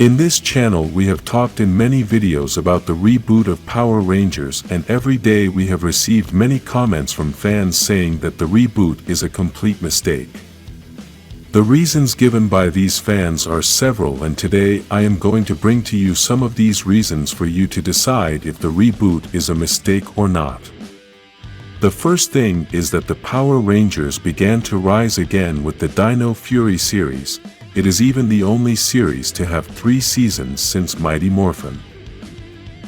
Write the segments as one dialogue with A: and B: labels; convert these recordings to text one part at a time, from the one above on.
A: In this channel we have talked in many videos about the reboot of Power Rangers, and every day we have received many comments from fans saying that the reboot is a complete mistake. The reasons given by these fans are several, and today I am going to bring to you some of these reasons for you to decide if the reboot is a mistake or not. The first thing is that the Power Rangers began to rise again with the Dino Fury series. It is even the only series to have 3 seasons since Mighty Morphin.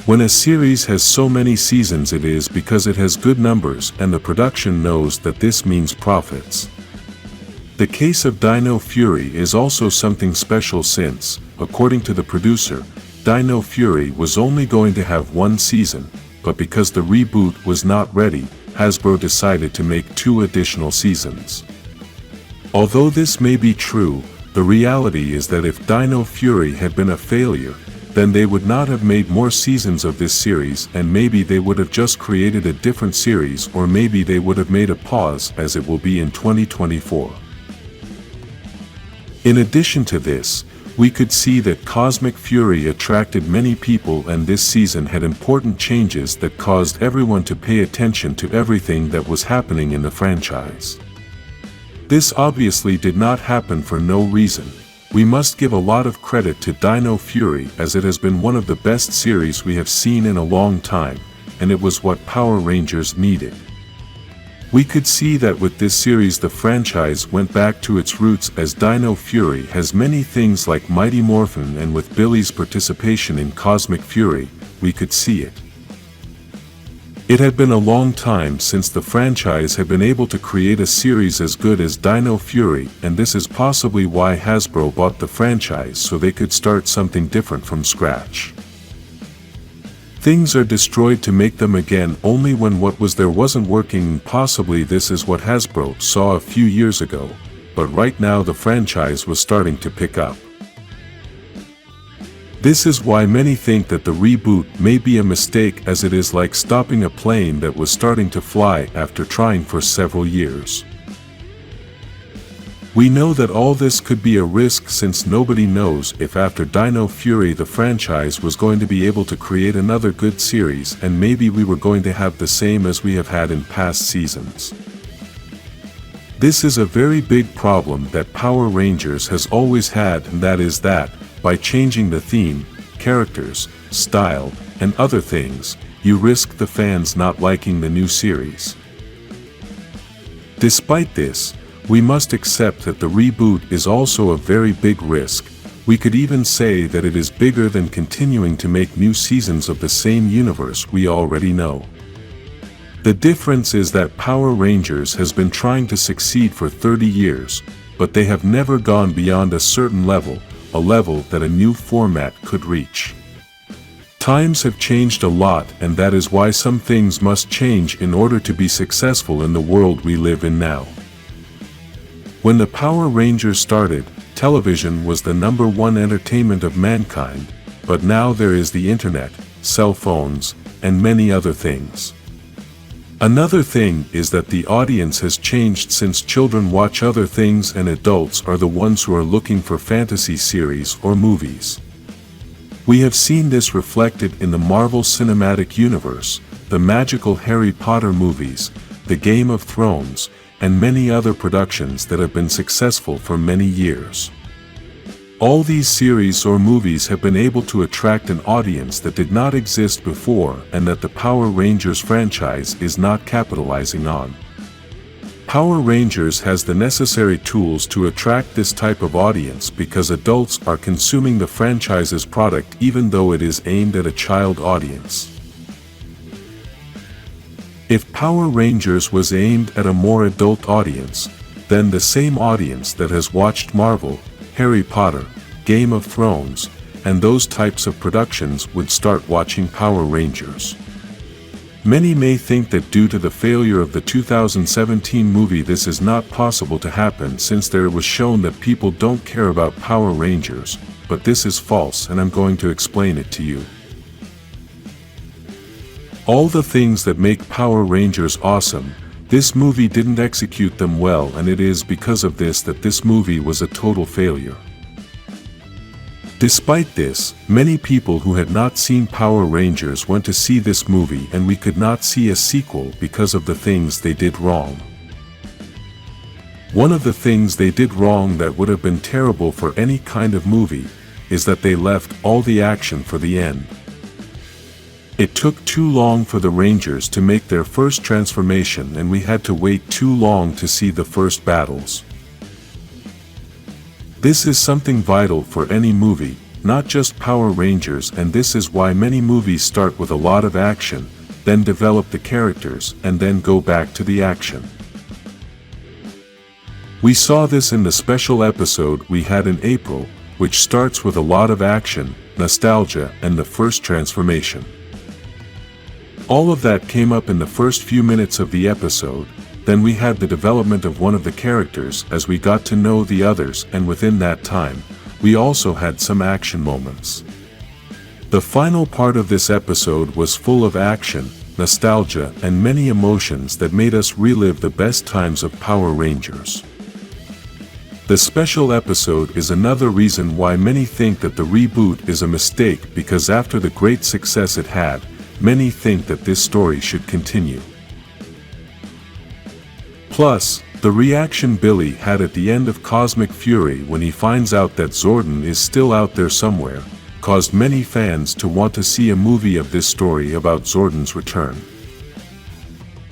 A: When a series has so many seasons, it is because it has good numbers and the production knows that this means profits. The case of Dino Fury is also something special since, according to the producer, Dino Fury was only going to have 1 season, but because the reboot was not ready, Hasbro decided to make 2 additional seasons. Although this may be true, the reality is that if Dino Fury had been a failure, then they would not have made more seasons of this series, and maybe they would have just created a different series, or maybe they would have made a pause as it will be in 2024. In addition to this, we could see that Cosmic Fury attracted many people, and this season had important changes that caused everyone to pay attention to everything that was happening in the franchise. This obviously did not happen for no reason. We must give a lot of credit to Dino Fury, as it has been one of the best series we have seen in a long time, and it was what Power Rangers needed. We could see that with this series the franchise went back to its roots, as Dino Fury has many things like Mighty Morphin, and with Billy's participation in Cosmic Fury, we could see it. It had been a long time since the franchise had been able to create a series as good as Dino Fury, and this is possibly why Hasbro bought the franchise, so they could start something different from scratch. Things are destroyed to make them again only when what was there wasn't working, and possibly this is what Hasbro saw a few years ago, but right now the franchise was starting to pick up. This is why many think that the reboot may be a mistake, as it is like stopping a plane that was starting to fly after trying for several years. We know that all this could be a risk, since nobody knows if after Dino Fury the franchise was going to be able to create another good series, and maybe we were going to have the same as we have had in past seasons. This is a very big problem that Power Rangers has always had, and that is that, by changing the theme, characters, style, and other things, you risk the fans not liking the new series. Despite this, we must accept that the reboot is also a very big risk. We could even say that it is bigger than continuing to make new seasons of the same universe we already know. The difference is that Power Rangers has been trying to succeed for 30 years, but they have never gone beyond a certain level, a level that a new format could reach. Times have changed a lot, and that is why some things must change in order to be successful in the world we live in now. When the Power Rangers started, television was the #1 entertainment of mankind, but now there is the internet, cell phones, and many other things. Another thing is that the audience has changed, since children watch other things and adults are the ones who are looking for fantasy series or movies. We have seen this reflected in the Marvel Cinematic Universe, the magical Harry Potter movies, the Game of Thrones, and many other productions that have been successful for many years. All these series or movies have been able to attract an audience that did not exist before, and that the Power Rangers franchise is not capitalizing on. Power Rangers has the necessary tools to attract this type of audience, because adults are consuming the franchise's product even though it is aimed at a child audience. If Power Rangers was aimed at a more adult audience, then the same audience that has watched Marvel, Harry Potter, Game of Thrones, and those types of productions would start watching Power Rangers. Many may think that due to the failure of the 2017 movie this is not possible to happen, since there was shown that people don't care about Power Rangers, but this is false, and I'm going to explain it to you. All the things that make Power Rangers awesome, this movie didn't execute them well, and it is because of this that this movie was a total failure. Despite this, many people who had not seen Power Rangers went to see this movie, and we could not see a sequel because of the things they did wrong. One of the things they did wrong that would have been terrible for any kind of movie is that they left all the action for the end. It took too long for the Rangers to make their first transformation, and we had to wait too long to see the first battles. This is something vital for any movie, not just Power Rangers, and this is why many movies start with a lot of action, then develop the characters, and then go back to the action. We saw this in the special episode we had in April, which starts with a lot of action, nostalgia, and the first transformation. All of that came up in the first few minutes of the episode. Then we had the development of one of the characters as we got to know the others, and within that time, we also had some action moments. The final part of this episode was full of action, nostalgia, and many emotions that made us relive the best times of Power Rangers. The special episode is another reason why many think that the reboot is a mistake, because after the great success it had, many think that this story should continue. Plus, the reaction Billy had at the end of Cosmic Fury when he finds out that Zordon is still out there somewhere, caused many fans to want to see a movie of this story about Zordon's return.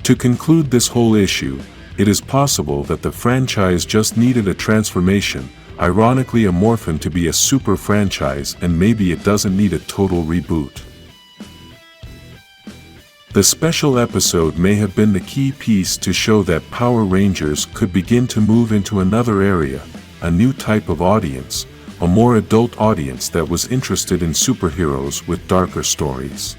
A: To conclude this whole issue, it is possible that the franchise just needed a transformation, ironically a Morphin to be a super franchise, and maybe it doesn't need a total reboot. The special episode may have been the key piece to show that Power Rangers could begin to move into another area, a new type of audience, a more adult audience that was interested in superheroes with darker stories.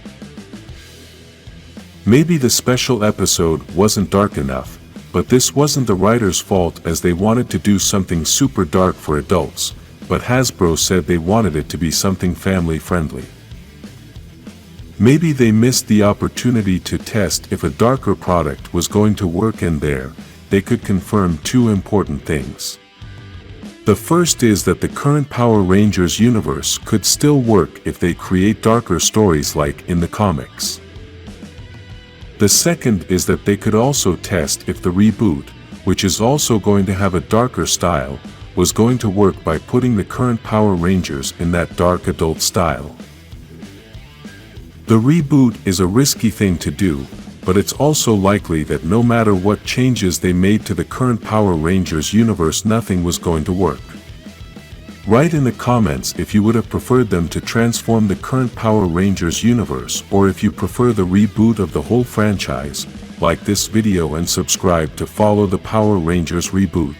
A: Maybe the special episode wasn't dark enough, but this wasn't the writers' fault, as they wanted to do something super dark for adults, but Hasbro said they wanted it to be something family-friendly. Maybe they missed the opportunity to test if a darker product was going to work, and there, they could confirm two important things. The first is that the current Power Rangers universe could still work if they create darker stories like in the comics. The second is that they could also test if the reboot, which is also going to have a darker style, was going to work by putting the current Power Rangers in that dark adult style. The reboot is a risky thing to do, but it's also likely that no matter what changes they made to the current Power Rangers universe, nothing was going to work. Write in the comments if you would have preferred them to transform the current Power Rangers universe, or if you prefer the reboot of the whole franchise. Like this video and subscribe to follow the Power Rangers reboot.